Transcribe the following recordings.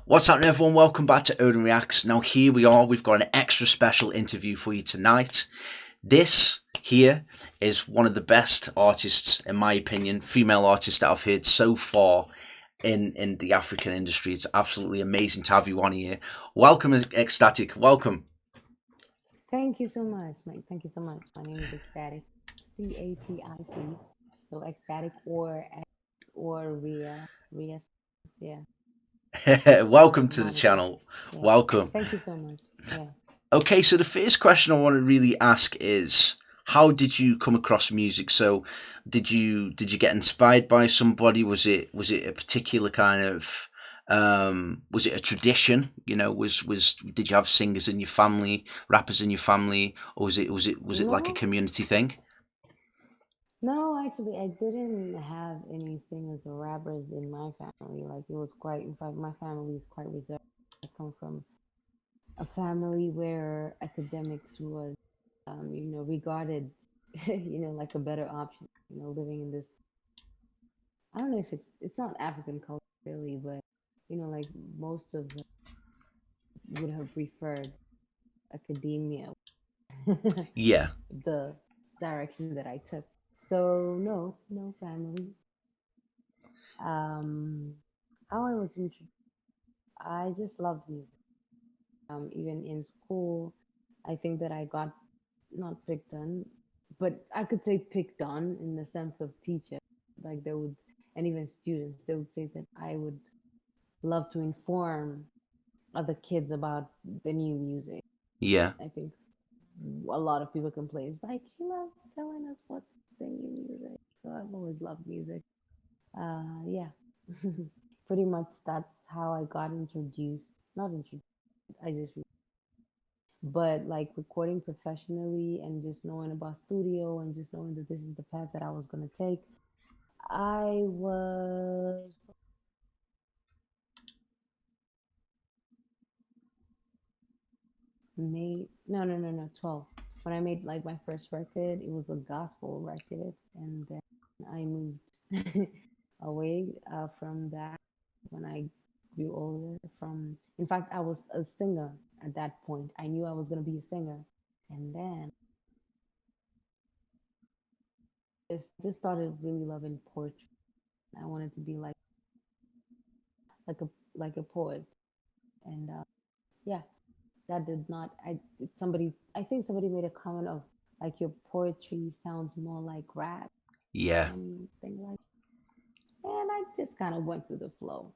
What's happening, everyone? Welcome back to OdinReactz. Now, here we are. We've got an extra special interview for you tonight. This here is one of the best artists, in my opinion, female artists that I've heard so far in the African industry. It's absolutely amazing to have you on here. Welcome, Xtatic. Welcome. Thank you so much, Mike. Thank you so much. My name is Xtatic, Catic. So Xtatic or X or Ria. Yeah, my Welcome to the moniker. channel. Yeah. Welcome. Thank you so much. Yeah. Okay, so the first question I want to really ask is, how did you come across music? So did you get inspired by somebody? Was it a particular kind of was it a tradition? Was did you have singers in your family, rappers in your family, or was it like a No, community thing? no, actually, I didn't have any singers or rappers in my family. Like it was quite. In fact, my family is quite reserved. I come from a family where academics was, regarded, like a better option. Living in this. I don't know if it's not African culture really, but like most of them would have preferred academia, Yeah. the direction that I took. So no, no family. Um, how I was introduced, I just loved music. Even in school, I think that I got not picked on, but I could say picked on in the sense of teacher. Like they would, and even students, they would say that I would love to inform other kids about the new music. Yeah. I think a lot of people complain. It's like she loves telling us what's the new music. So I've always loved music. Yeah, pretty much that's how I got introduced. Not introduced. I just, but like recording professionally and just knowing about studio and just knowing that this is the path that I was gonna take. I was made no 12. When I made like my first record, it was a gospel record, and then I moved away from that when I grew older. From in fact, I was a singer at that point. I knew I was gonna be a singer, and then just started really loving poetry. I wanted to be like a like a poet, and yeah, that did not. Somebody I think somebody made a comment of like your poetry sounds more like rap, Yeah. something like, and I just kind of went through the flow.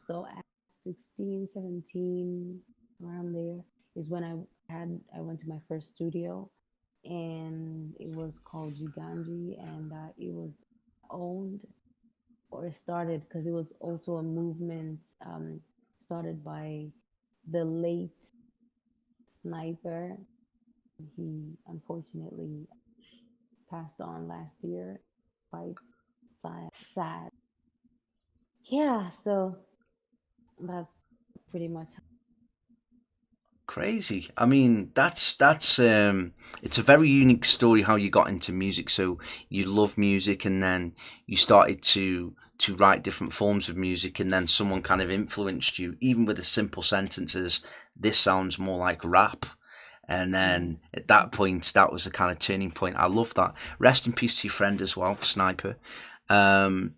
So at 16, 17, around there is when I went to my first studio, and it was called Giganji, and it was owned or started because it was also a movement started by the late Sniper. He unfortunately passed on last year. Quite sad. Yeah, so that's pretty much. Crazy. I mean, that's it's a very unique story how you got into music. So you love music, and then you started to write different forms of music, and then someone kind of influenced you, even with the simple sentences. This sounds more like rap. And Yeah. then at that point, that was the kind of turning point. I love that. Rest in peace to your friend as well, Sniper. Um,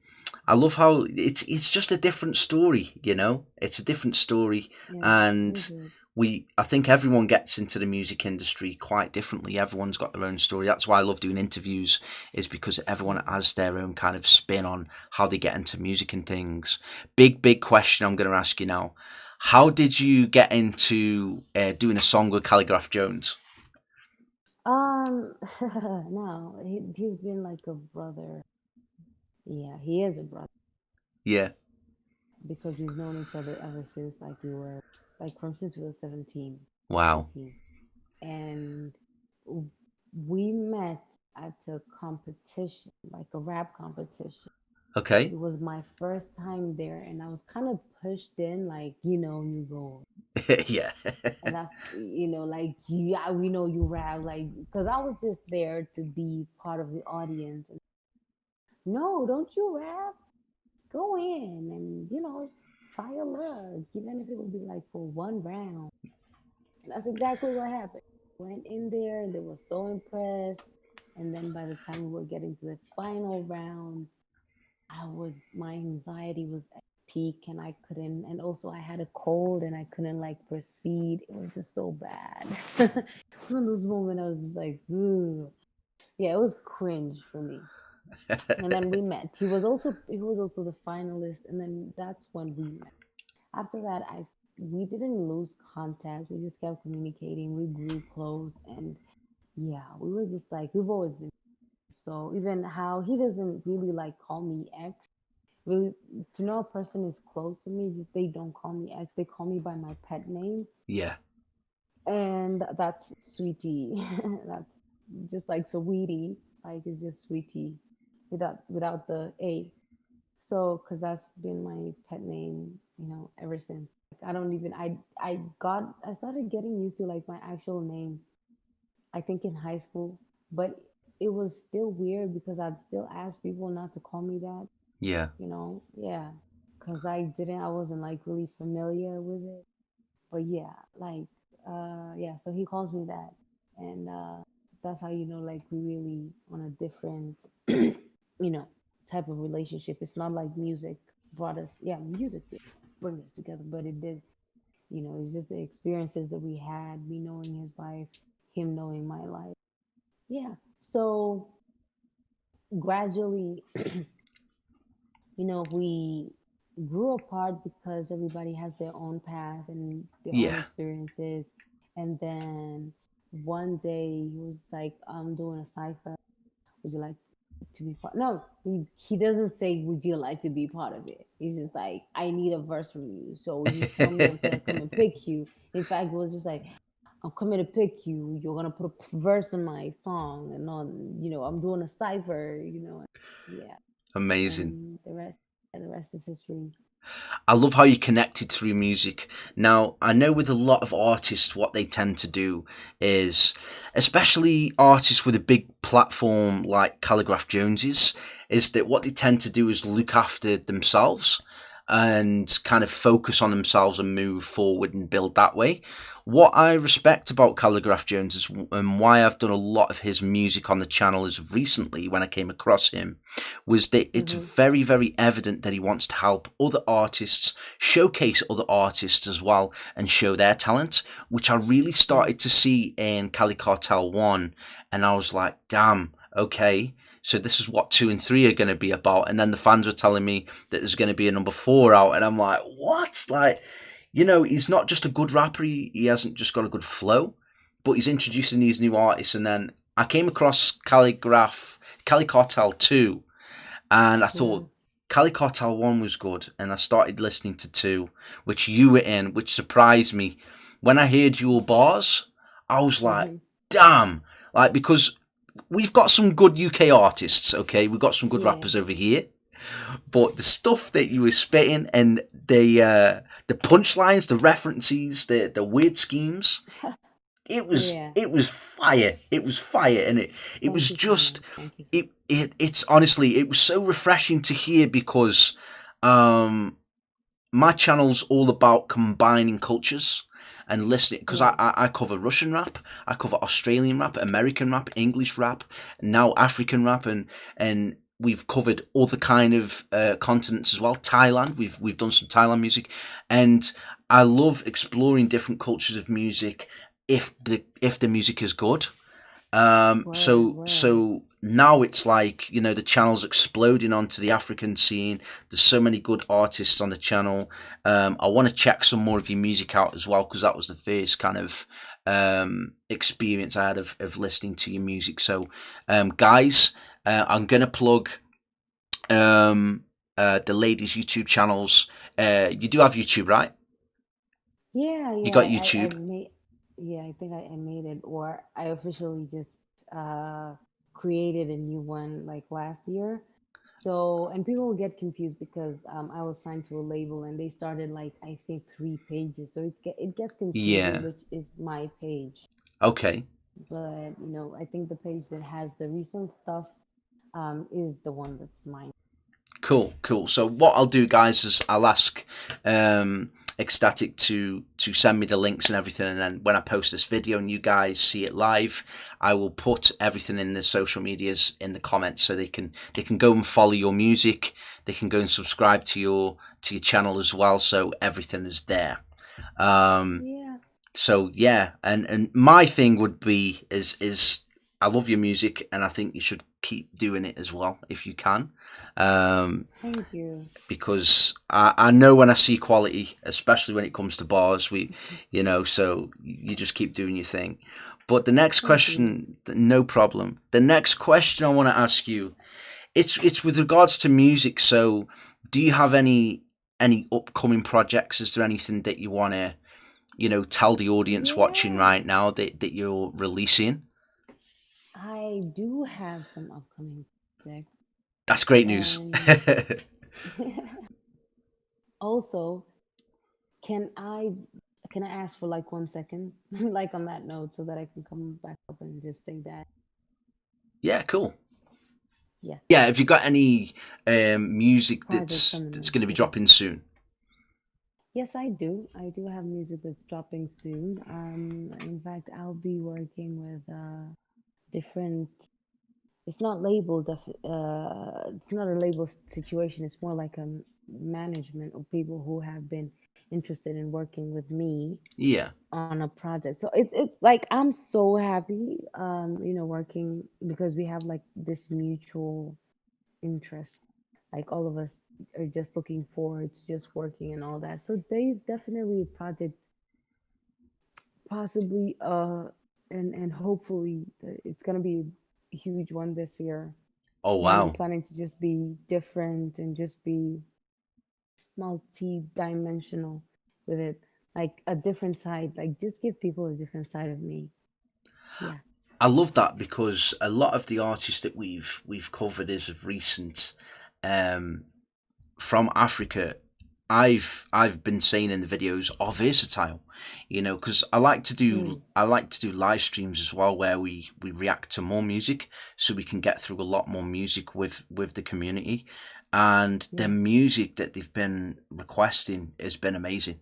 I love how it's just a different story. It's a different story, Yeah, and indeed. I think everyone gets into the music industry quite differently. Everyone's got their own story. That's why I love doing interviews, is because everyone Yeah. has their own kind of spin on how they get into music and things. Big question I'm going to ask you now. How did you get into doing a song with Calligraph Jones? No, he's been like a brother. Yeah, he is a brother Yeah. because we've known each other ever since like we were like from since we were 17, Wow. 18. And w- we met at a competition, like a rap competition. Okay. It was my first time there, and I was kind of pushed in, like, you go. Yeah. And that's, like, yeah, we know you rap, like, because I was just there to be part of the audience. No, don't you rap? Go in and, try your luck, even if it would be like for one round. And that's exactly what happened. Went in there and they were so impressed. And then by the time we were getting to the final rounds, my anxiety was at peak and I couldn't, and also I had a cold and I couldn't like proceed. It was just so bad. One of those moments I was just like, ooh. Yeah, it was cringe for me. And then we met. He was also the finalist, and then that's when we met. After that, I we didn't lose contact. We just kept communicating. We grew close, and yeah, we were just like we've always been. So even how he doesn't really like call me X. Really, to know a person is close to me, they don't call me X. They call me by my pet name, Yeah. and that's Sweetie. That's just like Sweetie. Like it's just Sweetie, without the A. So, because that's been my pet name, ever since. Like, I don't even I started getting used to like my actual name. I think in high school, but it was still weird because I'd still ask people not to call me that. Yeah. Yeah, because I wasn't like really familiar with it. But yeah, like, yeah. So he calls me that, and that's how like we really on a different, type of relationship. It's not like music brought us. Yeah, music did bring us together, but it did. It's just the experiences that we had, me knowing his life, him knowing my life. Yeah. So gradually, we grew apart because everybody has their own path and their own Yeah. experiences. And then one day he was like, I'm doing a cipher. Would you like to be part? No, he doesn't say, would you like to be part of it? He's just like, I need a verse from you. So he's telling me I'm gonna come and pick you. In fact, it was just like, I'm coming to pick you. You're gonna put a verse in my song, and I'm doing a cipher. Yeah, Amazing. and the rest is history. I love how you connected through music. Now, I know with a lot of artists, what they tend to do is, especially artists with a big platform like Calligraph Jones's, is that what they tend to do is look after themselves and kind of focus on themselves and move forward and build that way. What I respect about Calligraph Jones is, and why I've done a lot of his music on the channel is recently when I came across him, was that it's Hmm. very, very evident that he wants to help other artists, showcase other artists as well, and show their talent, which I really Yeah. started to see in Khali Cartel 1. And I was like, damn, okay, so this is what 2 and 3 are going to be about. And then the fans were telling me that there's going to be a number 4 out. And I'm like, what? Like, he's not just a good rapper, he hasn't just got a good flow, but he's introducing these new artists. And then I came across Khali Cartel 2, and I Yeah. thought Khali Cartel 1 was good, and I started listening to 2, which you were in, which surprised me. When I heard your bars, I was like, Hmm. damn. Like, because we've got some good UK artists, okay? We've got some good Yeah. rappers over here, but the stuff that you were spitting and the punchlines, the references, the weird schemes, Yeah. it was fire. It was fire, and it Thank was you so just much. Thank you. it's honestly, it was so refreshing to hear because um my channel's all about combining cultures and listening, because Yeah. I cover Russian rap, I cover Australian rap, American rap, English rap, now African rap, and we've covered other kind of continents as well. Thailand, we've done some Thailand music, and I love exploring different cultures of music if the music is good. Word. So Word. so now it's like, the channel's exploding onto the African scene. There's so many good artists on the channel. I want to check some more of your music out as well, because that was the first kind of experience I had of listening to your music. So, guys, I'm gonna plug the ladies' YouTube channels. You do have YouTube, right? Yeah. You Yeah. got I YouTube. made. Yeah. I think I made it, or I officially just uh created a new one like last year. So, and people will get confused because I was signed to a label and they started like I think 3 pages. So it gets confusing Yeah. which is my page. Okay. But I think the page that has the recent stuff is the one that's mine. Cool, cool. So what I'll do, guys, is I'll ask Xtatic to send me the links and everything, and then when I post this video and you guys see it live, I will put everything in the social medias in the comments, so they can go and follow your music. They can go and subscribe to your channel as well, so everything is there. Yeah. So yeah, and my thing would be is I love your music, and I think you should keep doing it as well if you can. Um, Thank you. because I know when I see quality, especially when it comes to bars, so you just keep doing your thing. But the next Thank you. question, no problem. The next question I want to ask you, it's with regards to music. So, do you have any upcoming projects? Is there anything that you want to, tell the audience watching Yeah. right now that you're releasing? I do have some upcoming projects, That's great news. and also, can I can I ask for like 1 second, like on that note, so that I can come back up and just say that? Yeah, cool. Yeah, Yeah, have you got any music projects coming that's in. going to be Okay. dropping soon? Yes, I do. I do have music that's dropping soon. In fact, I'll be working with different. It's not labeled. It's not a label situation. It's more like a management of people who have been interested in working with me Yeah. on a project. So it's like I'm so happy, working because we have like this mutual interest. Like all of us are just looking forward to just working and all that. So there's definitely a project, possibly, and hopefully it's gonna be a huge one this year. Oh And I'm wow. planning to just be different and just be multi-dimensional with it, like a different side, like just give people a different side of me. Yeah. I love that because a lot of the artists that we've covered as of recent, um, from Africa, I've been saying in the videos are versatile, because Mm. I like to do live streams as well where we react to more music, so we can get through a lot more music with the community, and the Yeah. music that they've been requesting has been amazing,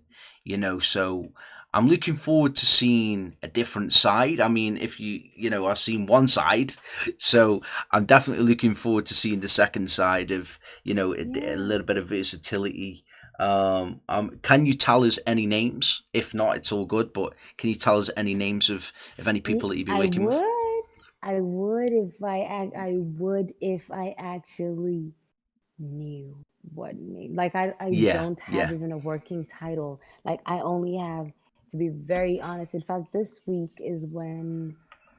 so I'm looking forward to seeing a different side. I mean, if I've seen one side, so I'm definitely looking forward to seeing the second side of, a Yeah. little bit of versatility. Can you tell us any names? If not, it's all good. But can you tell us any names of any people that you'd be I working with? would. I would if I would if I actually knew what name. Like I Yeah, don't have yeah. even a working title. Like I only have, to be very honest. In fact, this week is when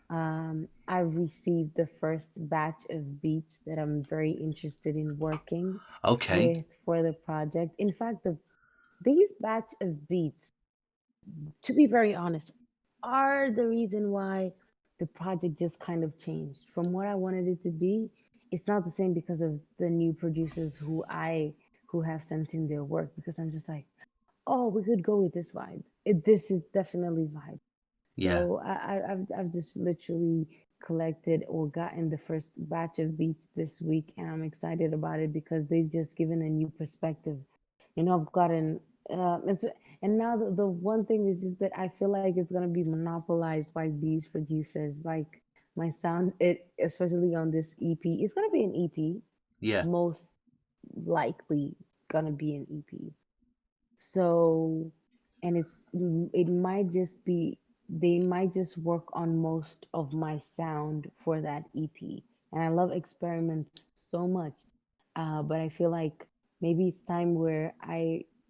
I received the first batch of beats that I'm very interested in working Okay. with for the project. In fact, these batch of beats, to be very honest, are the reason why the project just kind of changed from what I wanted it to be. It's not the same because of the new producers who have sent in their work, because I'm just like, oh, we could go with this vibe. This is definitely vibe. Yeah, So I've just literally collected or gotten the first batch of beats this week, and I'm excited about it because they've just given a new perspective. I've gotten, and now the one thing is just that I feel like it's gonna be monopolized by these producers. Like my sound, especially on this EP, it's gonna be an EP. yeah, Most likely, it's gonna be an EP. So, and it might just be, they might just work on most of my sound for that EP. And I love experiment so much. But I feel like maybe it's time where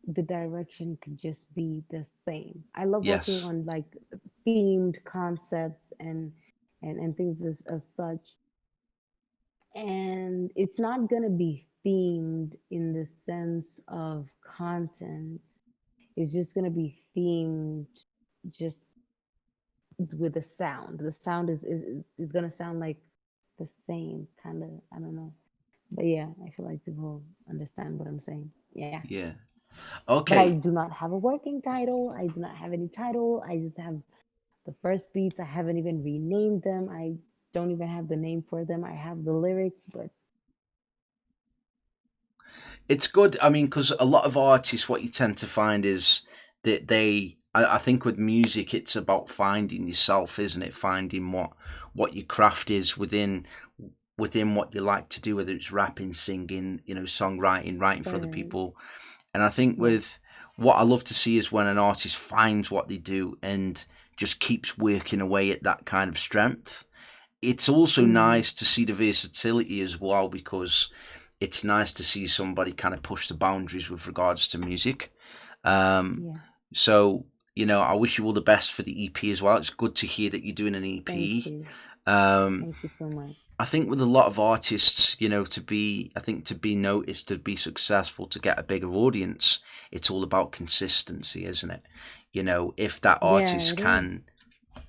the direction could just be the same. I love working yes, on like themed concepts and things as such. And it's not gonna be themed in the sense of content. It's just gonna be themed just with the sound. The sound is gonna sound like the same kind of. I don't know, but yeah, I feel like people understand what I'm saying. Yeah, yeah. but I Okay, do not have a working title. I do not have any title. I just have the first beats. I haven't even renamed them. I don't even have the name for them. I have the lyrics, but It's good. I mean, because a lot of artists, what you tend to find is that I think with music, it's about finding yourself, isn't it? Finding what your craft is within what you like to do, whether it's rapping, singing, songwriting, writing for other Right. people. And I think Yes. with what I love to see is when an artist finds what they do and just keeps working away at that kind of strength. It's also Mm-hmm. nice to see the versatility as well, because it's nice to see somebody kind of push the boundaries with regards to music. Um, Yeah. so, I wish you all the best for the EP as well. It's good to hear that you're doing an Thank EP. you. Um, Thank you so much. I think with a lot of artists, to be noticed, to be successful, to get a bigger audience, it's all about consistency, isn't it? If that Yeah, artist it is.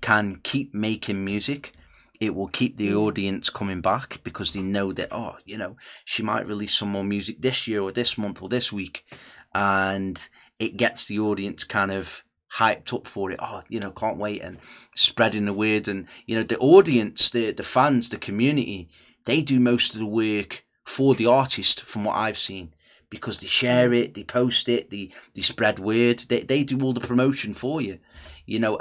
can keep making music, it will keep the Yeah. audience coming back, because they know that, she might release some more music this year or this month or this week, and it gets the audience kind of hyped up for it. Oh, can't wait, and spreading the word. And the audience, the fans, the community, they do most of the work for the artist, from what I've seen, because they share Right. it, they post it, they spread word, they do all the promotion for you. They do.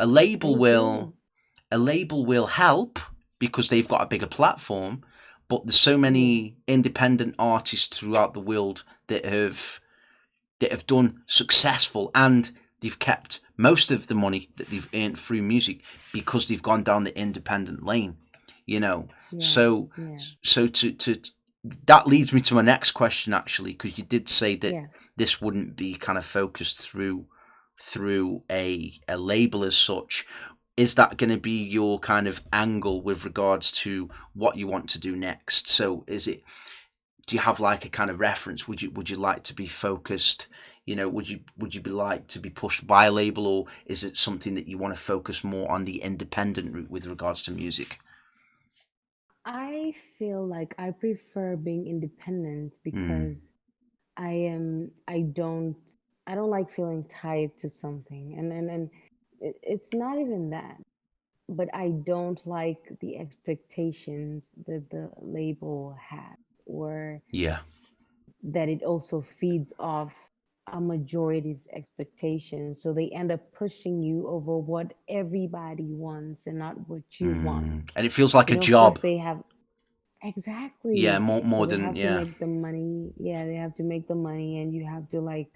A label will help because they've got a bigger platform, but there's so Yeah. many independent artists throughout the world that have done successful, and they've kept most of the money that they've earned through music because they've gone down the independent lane. you know Yeah. so Yeah. to that leads me to my next question, actually, because you did say that Yeah. this wouldn't be kind of focused through a label as such. Is that going to be your kind of angle with regards to what you want to do next? So do you have like a kind of reference? Would you like to be focused? Would you be like to be pushed by a label, or is it something that you want to focus more on the independent route with regards to music? I feel like I prefer being independent Mm, because I am I don't like feeling tied to something. And it's not even that, but I don't like the expectations that the label has, or yeah. that it also feeds off a majority's expectations. So they end up pushing you over what everybody wants and not what you want. And it feels like You a know, of course job. they have Yeah, exactly. So more they than, have to yeah. make the money. Yeah, they have to make the money, and you have to like,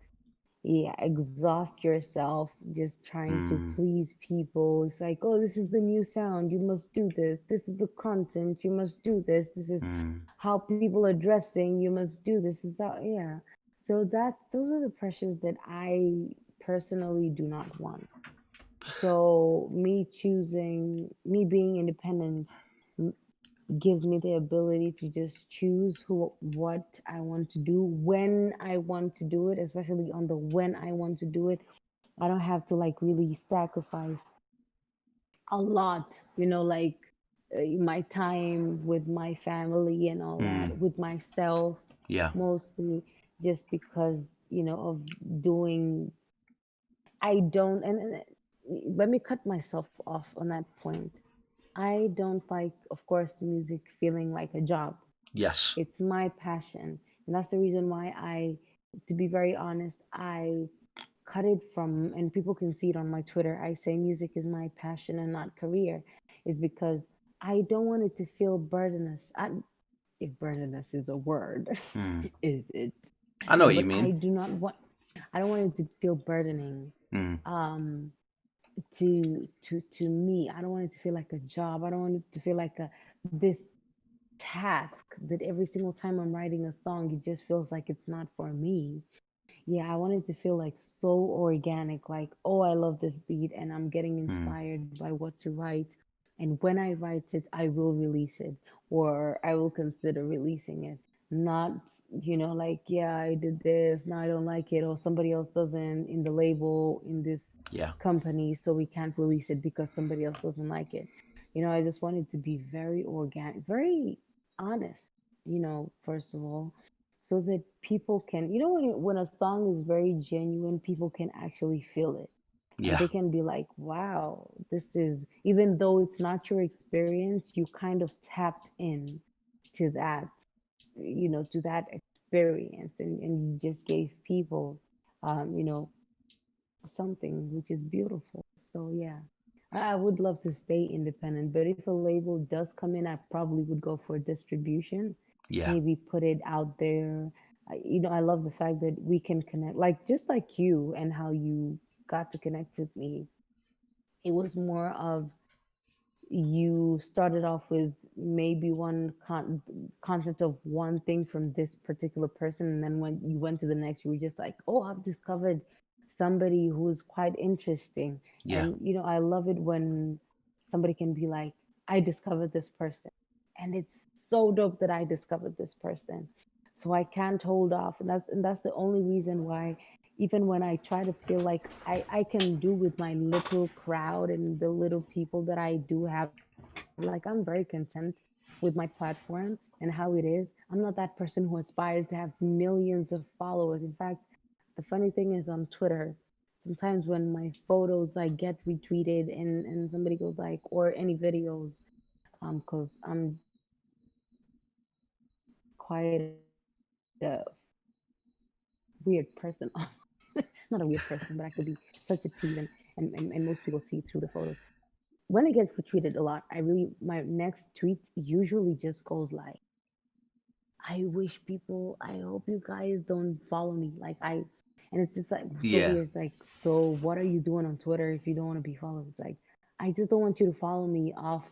yeah, exhaust yourself just trying to Mm, please people. It's like, oh, this is the new sound. You must do this. This is the content. You must do this. This is mm, how people are dressing. You must do this. Is how, yeah. So those are the pressures that I personally do not want. So me being independent gives me the ability to just choose what I want to do when I want to do it, especially on the when I want to do it. I don't have to like really sacrifice a lot, like my time with my family and all mm, that, with myself yeah. mostly, just because, of doing I don't let me cut myself off on that point. I don't like, of course, music feeling like a job. Yes. It's my passion. And that's the reason why to be very honest, I cut it from, and people can see it on my Twitter. I say music is my passion and not career, is because I don't want it to feel burdenous. If burdenous is a word, Mm. is it? I know what you But mean. I don't want it to feel burdening. Mm. Um, to me, I don't want it to feel like a job. I don't want it to feel like a this task that every single time I'm writing a song, it just feels like it's not for me. Yeah, I want it to feel like so organic, like, oh, I love this beat and I'm getting Mm. inspired by what to write. And when I write it, I will release it, or I will consider releasing it. Not, like, yeah, I did this, now I don't like it, or somebody else doesn't in the label, in this Yeah. company, so we can't release it because somebody else doesn't like it. I just want it to be very organic, very honest, first of all, so that people can, when a song is very genuine, people can actually feel it, and Yeah. they can be like, wow, this is, even though it's not your experience, you kind of tapped in to that, to that experience, and you just gave people, you know, something which is beautiful. So yeah, I would love to stay independent, but if a label does come in, I probably would go for distribution, Yeah. maybe put it out there. I love the fact that we can connect, like just like you and how you got to connect with me. It was more of you started off with maybe content of one thing from this particular person, and then when you went to the next, you were just like, oh, I've discovered somebody who's quite interesting. Yeah. And I love it when somebody can be like, I discovered this person, and it's so dope that I discovered this person, so I can't hold off. And that's the only reason why, even when I try to feel like I can do with my little crowd and the little people that I do have, like I'm very content with my platform and how it is. I'm not that person who aspires to have millions of followers. In fact, the funny thing is on Twitter, sometimes when my photos like get retweeted and somebody goes like, or any videos, because I'm quite a weird person. Not a weird person, but I could be such a tease, and most people see through the photos. When it gets retweeted a lot, my next tweet usually just goes like, I wish people, I hope you guys don't follow me. And it's just like so Yeah. weird. It's like, so what are you doing on Twitter if you don't want to be followed? It's like, I just don't want you to follow me off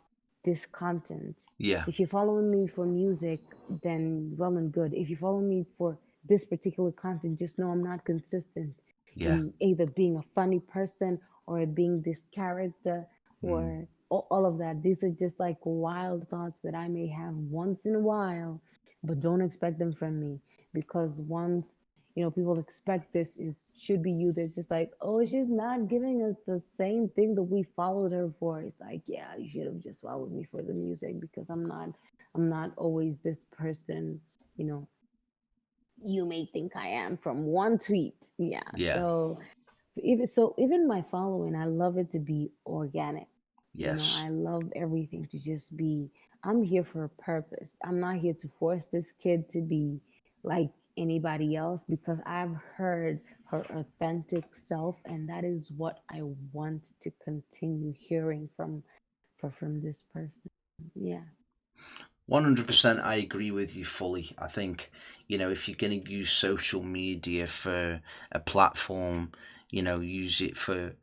this content. Yeah. If you're following me for music, then well and good. If you follow me for this particular content, just know I'm not consistent Yeah. in either being a funny person or being this character Mm. or all of that. These are just like wild thoughts that I may have once in a while, but don't expect them from me, because once people expect this is should be you, they're just like, oh, she's not giving us the same thing that we followed her for. It's like, yeah, you should have just followed me for the music, because I'm not always this person you know you may think I am from one tweet. Yeah. Yeah. So even my following, I love it to be organic. Yes. I love everything to just be, I'm here for a purpose. I'm not here to force this kid to be like anybody else, because I've heard her authentic self, and that is what I want to continue hearing from this person. Yeah. 100%, I agree with you fully. I think, if you're going to use social media for a platform, use it for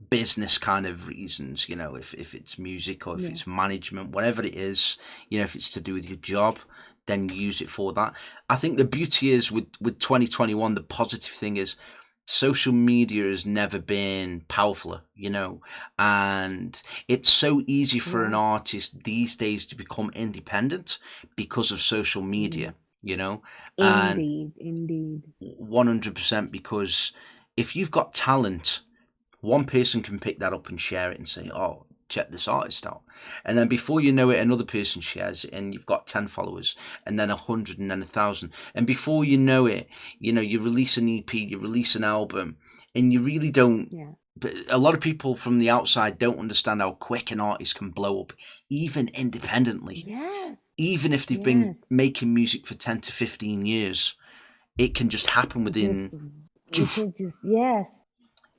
business kind of reasons, if it's music or if Yeah. it's management, whatever it is, if it's to do with your job, then use it for that. I think the beauty is with 2021, the positive thing is social media has never been powerfuler, and it's so easy for an Yeah. artist these days to become independent because of social Yeah. media, and Indeed. Indeed. 100% because if you've got talent, one person can pick that up and share it and say, "Oh, check this artist out," and then before you know it, another person shares it, and you've got 10 followers, and then 100, and then 1,000, and before you know it, you release an EP, you release an album, and you really don't. Yeah. But a lot of people from the outside don't understand how quick an artist can blow up, even independently. Yes. Even if they've been Yes. making music for 10 to 15 years, it can just happen Just within, it can just, yes.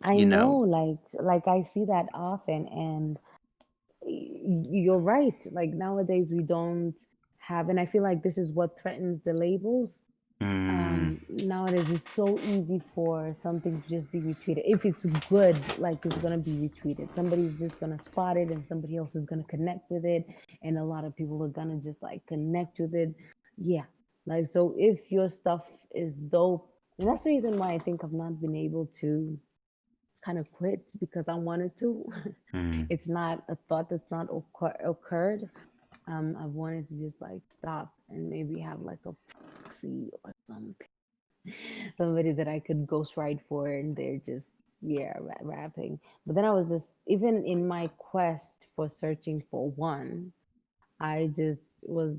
I you know, know. like I see that often, and you're right. Like nowadays we don't have, and I feel like this is what threatens the labels. Mm, Nowadays it's so easy for something to just be retweeted. If it's good, like it's gonna be retweeted. Somebody's just gonna spot it, and somebody else is gonna connect with it, and a lot of people are gonna just like connect with it. Yeah. Like, so if your stuff is dope, and that's the reason why I think I've not been able to kind of quit, because I wanted to. mm, It's not a thought that's not occurred. I've wanted to just like stop and maybe have like a proxy or something, somebody that I could ghostwrite for, and they're just, yeah, rapping. But then I was just, even in my quest for searching for one, I just was,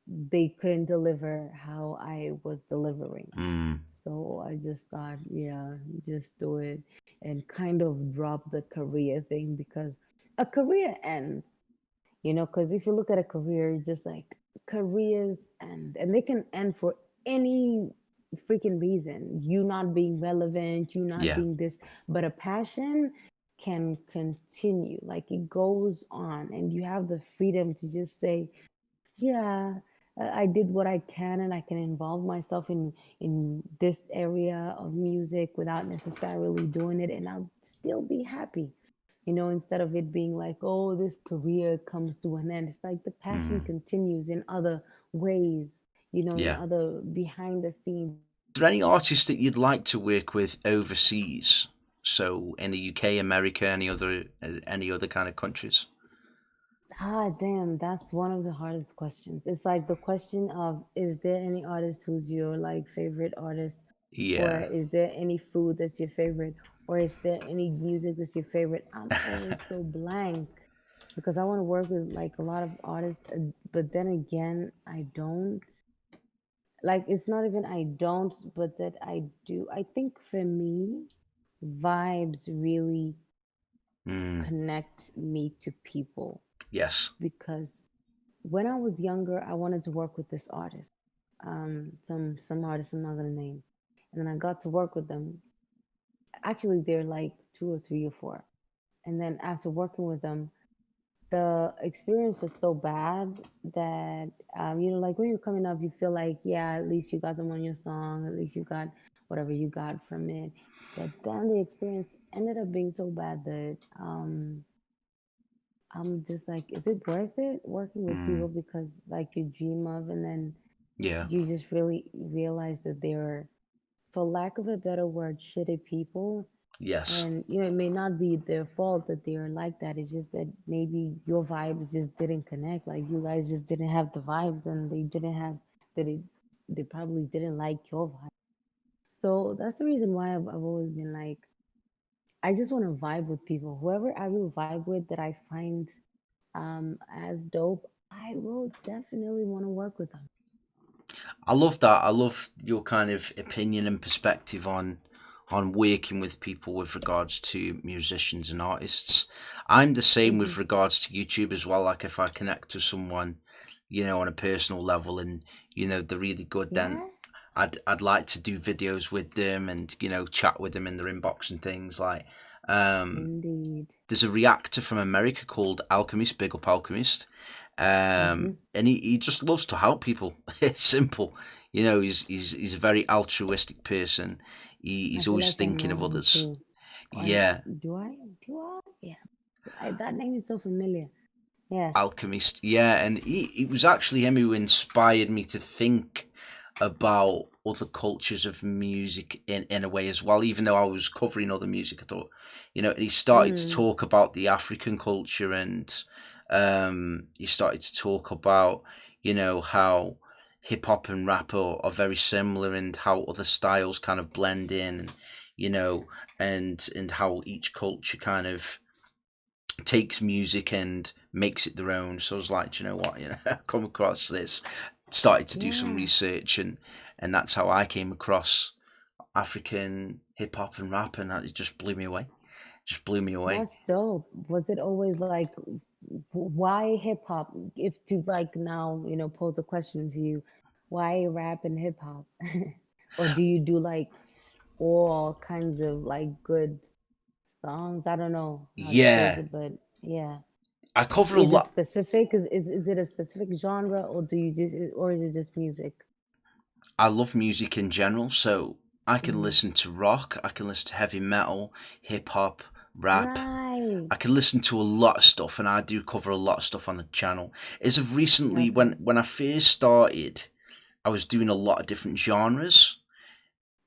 they couldn't deliver how I was delivering. mm. So I just thought, yeah, just do it, and kind of drop the career thing, because a career ends. Because if you look at a career, just like careers end, and they can end for any freaking reason. You not being relevant, you not Yeah. being this, but a passion can continue. Like it goes on, and you have the freedom to just say, yeah, I did what I can, and I can involve myself in this area of music without necessarily doing it, and I'll still be happy. Instead of it being like, oh, this career comes to an end. It's like the passion Mm, continues in other ways, in yeah. other behind the scenes. Is there any artists that you'd like to work with overseas? So in the UK, America, any other kind of countries? Ah, damn, that's one of the hardest questions. It's like the question of, is there any artist who's your like favorite artist? Or Yeah. is there any food that's your favorite? Or is there any music that's your favorite? I'm always so blank because I want to work with like a lot of artists, but then again, I don't. Like, it's not even I don't, but that I do. I think for me, vibes really Mm, connect me to people yes. because when I was younger, I wanted to work with this artist, some artist I'm not gonna name, and then I got to work with them. Actually, they're like two or three or four, and then after working with them, the experience was so bad that like when you're coming up, you feel like, yeah, at least you got them on your song, at least you got whatever you got from it. But then the experience ended up being so bad that I'm just like, is it worth it working with Mm, people because like you dream of, and then yeah. you just really realize that they're, for lack of a better word, shitty people. Yes. And it may not be their fault that they are like that. It's just that maybe your vibes just didn't connect. Like you guys just didn't have the vibes, and they didn't have that. They probably didn't like your vibe. So that's the reason why I've always been like, I just want to vibe with people. Whoever I will vibe with that I find as dope, I will definitely want to work with them. I love that. I love your kind of opinion and perspective on working with people with regards to musicians and artists. I'm the same Hmm. with regards to YouTube as well. Like if I connect to someone, on a personal level and they're really good, then Yeah, I'd like to do videos with them and chat with them in their inbox and things like. Um, indeed. there's a reactor from America called Alchemist, big up Alchemist, Hmm. and he just loves to help people. It's simple, he's a very altruistic person. I He's feel always like I thinking know of him others. too. Or Yeah, do I? Do I? Yeah. That name is so familiar. Yeah. Alchemist. Yeah, and it was actually him who inspired me to think about other cultures of music in a way as well. Even though I was covering other music, I thought, he started to Mm. talk about the African culture, and he started to talk about, how hip hop and rap are very similar, and how other styles kind of blend in, and you know, and how each culture kind of takes music and makes it their own. So I was like, "Do you know what? I come across this, started to do some Yeah. research, and that's how I came across African hip hop and rap, and it just blew me away. Just blew me away. That's dope. Was it always like, why hip hop? If to like now, pose a question to you, why rap and hip hop? Or do you do like all kinds of like good songs? I don't know how to phrase Yeah, it, but yeah. I cover a Is it lot. specific? Is it a specific genre, or do you just, or is it just music? I love music in general, so I can Mm. listen to rock, I can listen to heavy metal, hip hop, rap. Right. I can listen to a lot of stuff, and I do cover a lot of stuff on the channel. As of recently, when Okay. when I first started, I was doing a lot of different genres,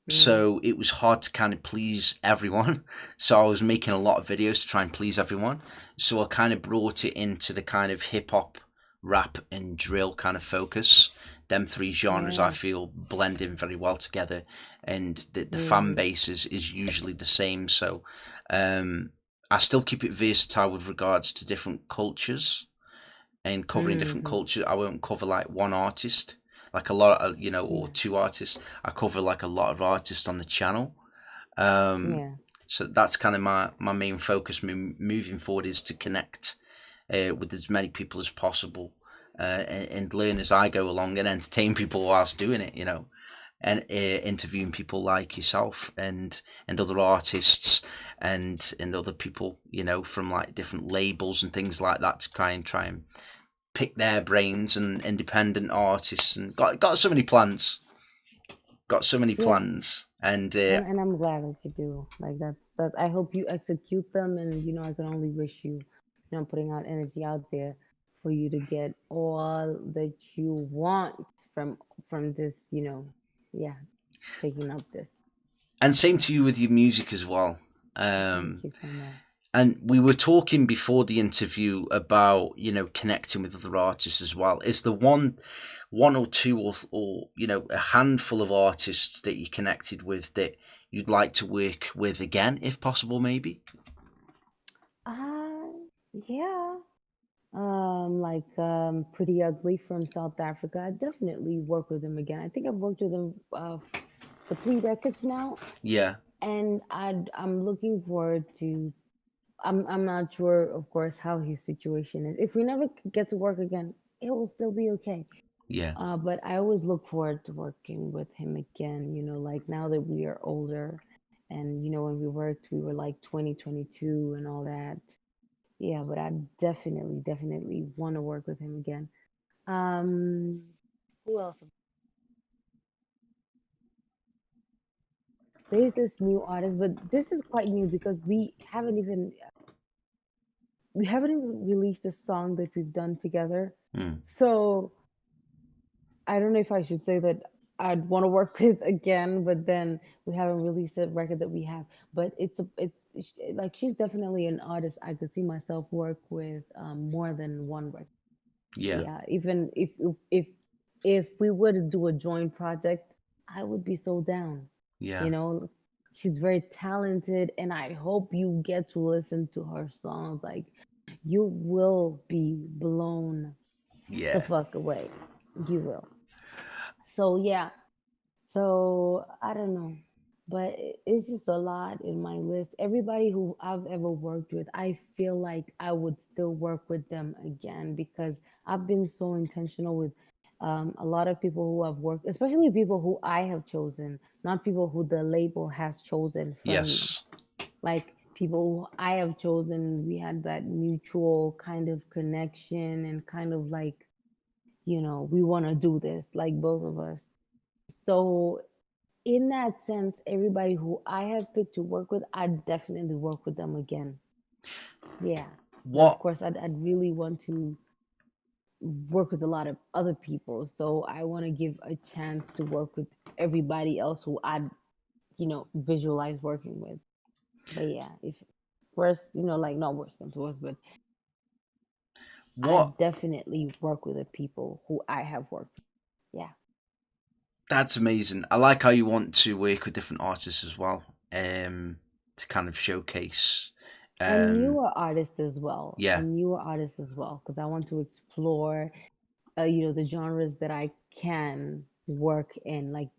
Mm. so it was hard to kind of please everyone. So I was making a lot of videos to try and please everyone. So I kind of brought it into the kind of hip hop, rap, and drill kind of focus. Them three genres I Yeah. feel blend in very well together, and the fan Hmm. base is usually the same. So um, I still keep it versatile with regards to different cultures and covering different Hmm. cultures. I won't cover like one artist, like a lot of or Yeah. two artists. I cover like a lot of artists on the channel. Um, Yeah. so that's kind of my main focus moving forward is to connect, with as many people as possible, and learn as I go along and entertain people whilst doing it. And interviewing people like yourself and other artists and other people, from like different labels and things like that, to try and pick their brains, and independent artists, and got so many plans. Got so many Yeah, plans, and and I'm glad that you do. Like that. I hope you execute them, and I can only wish you, putting out energy out there for you to get all that you want from this. Yeah, taking up this. same to you with your music as well. Thank Um, you so much. and we were talking before the interview about connecting with other artists as well. Is the one or two, or a handful of artists that you connected with that you'd like to work with again, if possible, maybe? Uh, yeah. Like Pretty Ugly from South Africa. I definitely work with him again. I think I've worked with him for 3 records now, Yeah, and I'm looking forward to. I'm not sure, of course, how his situation is. If we never get to work again, it will still be okay. yeah, But I always look forward to working with him again. Like now that we are older, and when we worked, we were like 2022 and all that. Yeah, but I definitely want to work with him again. Um, who else? There's this new artist, but this is quite new because we haven't even released a song that we've done together. mm, So I don't know if I should say that I'd want to work with again, but then we haven't released a record that we have. But like she's definitely an artist I could see myself work with more than one record. yeah, Yeah, even if we were to do a joint project, I would be so down. yeah, You know, she's very talented, and I hope you get to listen to her songs. Like, you will be blown the yeah. fuck away. You will. So yeah, so I don't know, but it's just a lot in my list. Everybody who I've ever worked with, I feel like I would still work with them again because I've been so intentional with a lot of people who I've worked, especially people who I have chosen, not people who the label has chosen from me. Yes. Like people who I have chosen, we had that mutual kind of connection and kind of like, we want to do this, like both of us. So in that sense, everybody who I have picked to work with, I'd definitely work with them again. Yeah. But of What course, I'd really want to work with a lot of other people. So I want to give a chance to work with everybody else who I'd, visualize working with. But yeah, if worst, like not worst comes to worst, but I what definitely work with the people who I have worked with. Yeah. That's amazing. I like how you want to work with different artists as well, to kind of showcase. And Um, newer artists as well. yeah, And newer artists as well. Because I want to explore the genres that I can work in, like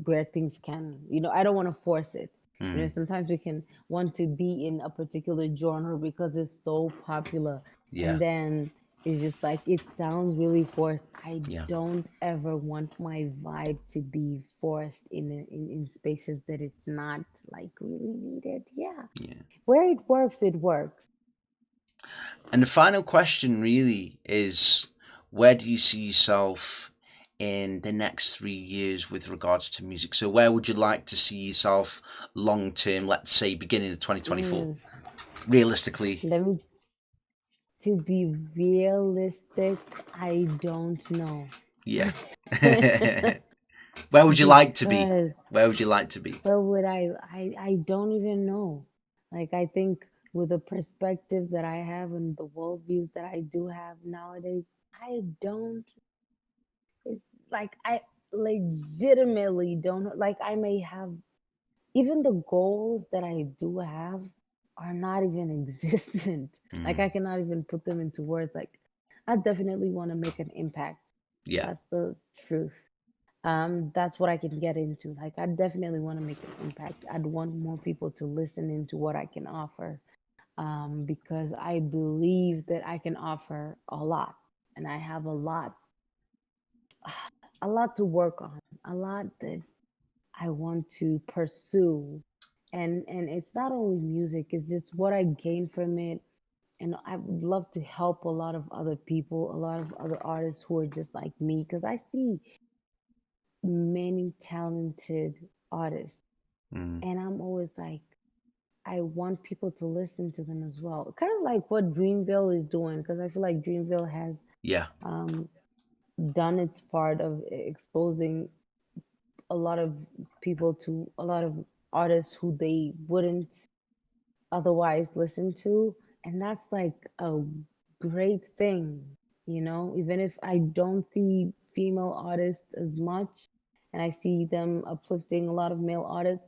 where things can, I don't want to force it. mm, Sometimes we can want to be in a particular genre because it's so popular, yeah, and then it's just like it sounds really forced. I yeah, don't ever want my vibe to be forced in spaces that it's not like really needed. Yeah, yeah. where it works, it works. And the final question really is, where do you see yourself in the next 3 years with regards to music? So where would you like to see yourself long term? Let's say beginning of 2024, Mm, realistically. let me To be realistic, I don't know. Yeah. Where would you like to be? Because Where would you like to be? where would I don't even know. Like I think with the perspective that I have and the worldviews that I do have nowadays, I don't it's like I legitimately don't know. Like I may have even the goals that I do have are not even existent. Like Mm, I cannot even put them into words. Like I definitely want to make an impact. yeah. That's the truth. That's what I can get into. Like I definitely want to make an impact. I'd want more people to listen into what I can offer. because I believe that I can offer a lot, and I have a lot to work on, a lot that I want to pursue. And it's not only music, it's just what I gain from it. And I would love to help a lot of other people, a lot of other artists who are just like me, because I see many talented artists, Mm. and I'm always like, I want people to listen to them as well. Kind of like what Dreamville is doing, because I feel like Dreamville has Yeah, um, done its part of exposing a lot of people to a lot of artists who they wouldn't otherwise listen to. And that's like a great thing, even if I don't see female artists as much and I see them uplifting a lot of male artists.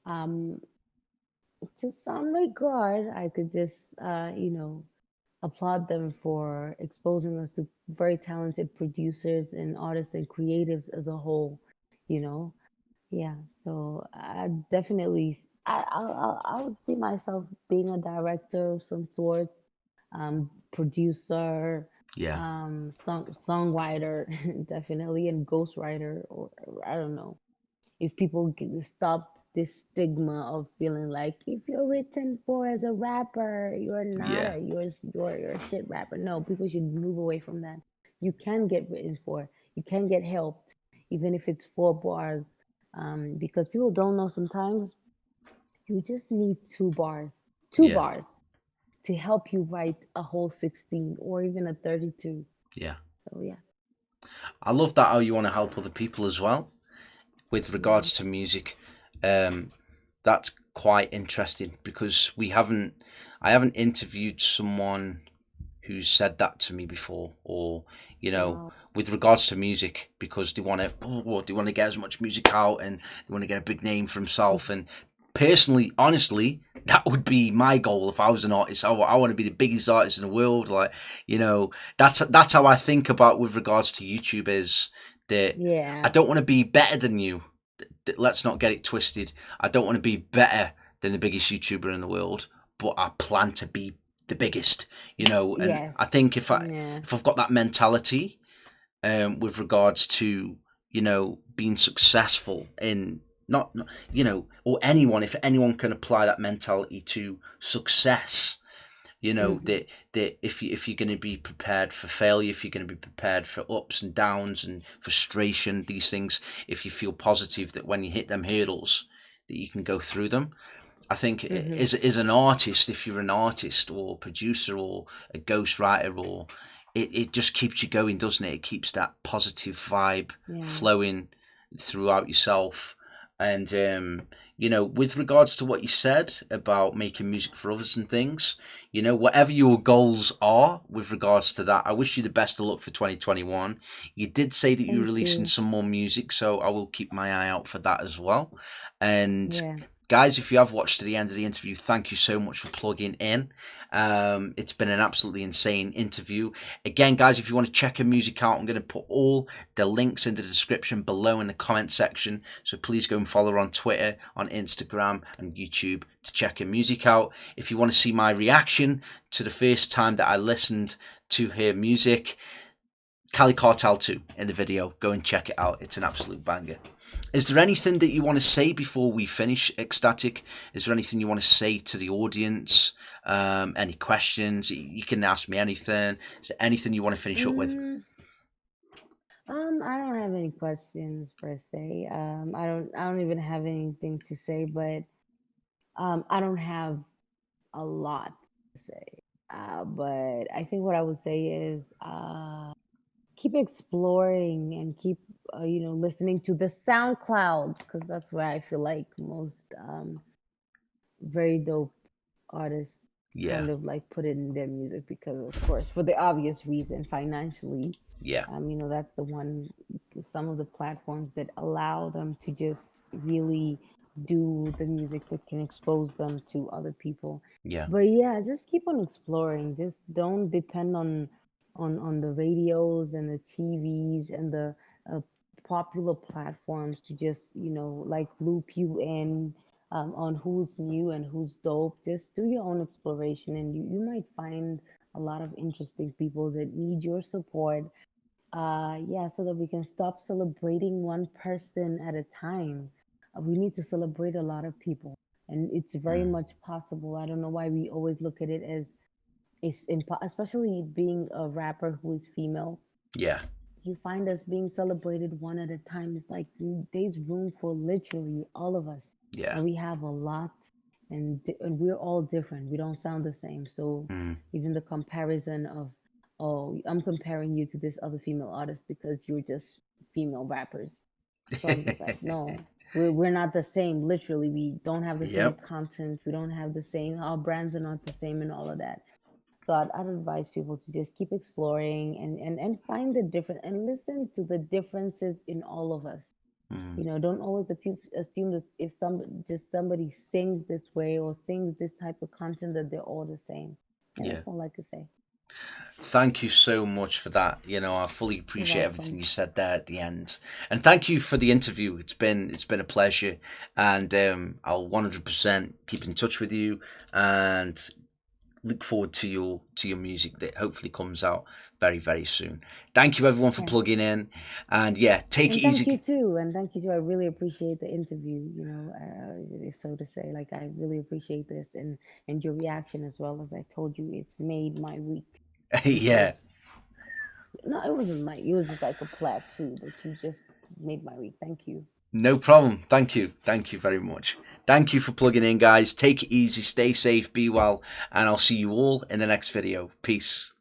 Um, to some regard, I could just, applaud them for exposing us to very talented producers and artists and creatives as a whole, you know. Yeah, so I definitely, I would see myself being a director of some sort, producer, yeah, songwriter, definitely, and ghostwriter, or I don't know, if people can stop this stigma of feeling like if you're written for as a rapper, you're not yeah, a you're a shit rapper. No, people should move away from that. You can get written for. You can get helped, even if it's 4 bars, because people don't know sometimes you just need 2 bars, two yeah, bars to help you write a whole 16 or even a 32. yeah. So yeah, I love that how you want to help other people as well with yeah, regards to music. Um, that's quite interesting because I haven't interviewed someone who's said that to me before, or you know, wow, with regards to music, because they want to get as much music out and they want to get a big name for himself. And personally, honestly, that would be my goal if I was an artist. I want to be the biggest artist in the world. Like, that's how I think about with regards to YouTube, is that I yeah, don't want to be better than you. Let's not get it twisted. I don't want to be better than the biggest YouTuber in the world, but I plan to be the biggest. And yes, I think yeah, if I've got that mentality, with regards to being successful in not or anyone, if anyone can apply that mentality to success, hmm, that if you're going to be prepared for failure, if you're going to be prepared for ups and downs and frustration, these things, if you feel positive that when you hit them hurdles that you can go through them. I think hmm, as an artist, if you're an artist or producer or a ghostwriter, or it just keeps you going, doesn't it? It keeps that positive vibe yeah. flowing throughout yourself. And with regards to what you said about making music for others and things, whatever your goals are with regards to that, I wish you the best of luck for 2021. You did say that you're Thank releasing you. some more music, so I will keep my eye out for that as well. And Yeah. guys, if you have watched to the end of the interview, thank you so much for plugging in. It's been an absolutely insane interview. Again, guys, if you want to check her music out, I'm going to put all the links in the description below in the comment section. So please go and follow her on Twitter, on Instagram, and YouTube to check her music out. If you want to see my reaction to the first time that I listened to her music, Khali Cartel 2 in the video. Go and check it out. It's an absolute banger. Is there anything that you want to say before we finish, Xtatic? Is there anything you want to say to the audience? Any questions? You can ask me anything. Is there anything you want to finish up with? Mm, I don't have any questions per se. I don't even have anything to say, but I don't have a lot to say. But I think what I would say is keep exploring and keep listening to the SoundCloud, because that's where I feel like most very dope artists Yeah, kind of like put in their music, because of course for the obvious reason, financially, yeah, that's the one, some of the platforms that allow them to just really do the music that can expose them to other people. yeah, But yeah, just keep on exploring, just don't depend on the radios and the TVs and the uh, popular platforms to just like loop you in, on who's new and who's dope. Just do your own exploration, and you might find a lot of interesting people that need your support. Yeah, so that we can stop celebrating one person at a time. We need to celebrate a lot of people, and it's very Mm. much possible. I don't know why we always look at it as especially being a rapper who is female. Yeah, You find us being celebrated one at a time. It's like there's room for literally all of us, yeah. and we have a lot, and we're all different. We don't sound the same. So Mm. even the comparison of, oh, I'm comparing you to this other female artist because you're just female rappers. So I'm just like, no, we're not the same. Literally, we don't have the same Yep. content. We don't have the same. Our brands are not the same, and all of that. So I'd advise people to just keep exploring and find the different and listen to the differences in all of us. Mm. You know, don't always assume this if somebody sings this way or sings this type of content that they're all the same. And Yeah. that's all I could say. Thank you so much for that. You know, I fully You're appreciate everything welcome. you said there at the end, and thank you for the interview. It's been a pleasure, and I'll 100% keep in touch with you, and look forward to your music that hopefully comes out very very soon. Thank you everyone for Yeah. plugging in, and yeah, take And it thank you easy. too. And thank you too. I really appreciate the interview, if so to say. Like I really appreciate this and your reaction as well. As I told you, it's made my week Yeah, because no, it wasn't like it was just like a plat too, but you just made my week. Thank you. no problem. Thank you very much. Thank you for plugging in, guys. Take it easy, stay safe, be well, and I'll see you all in the next video. Peace.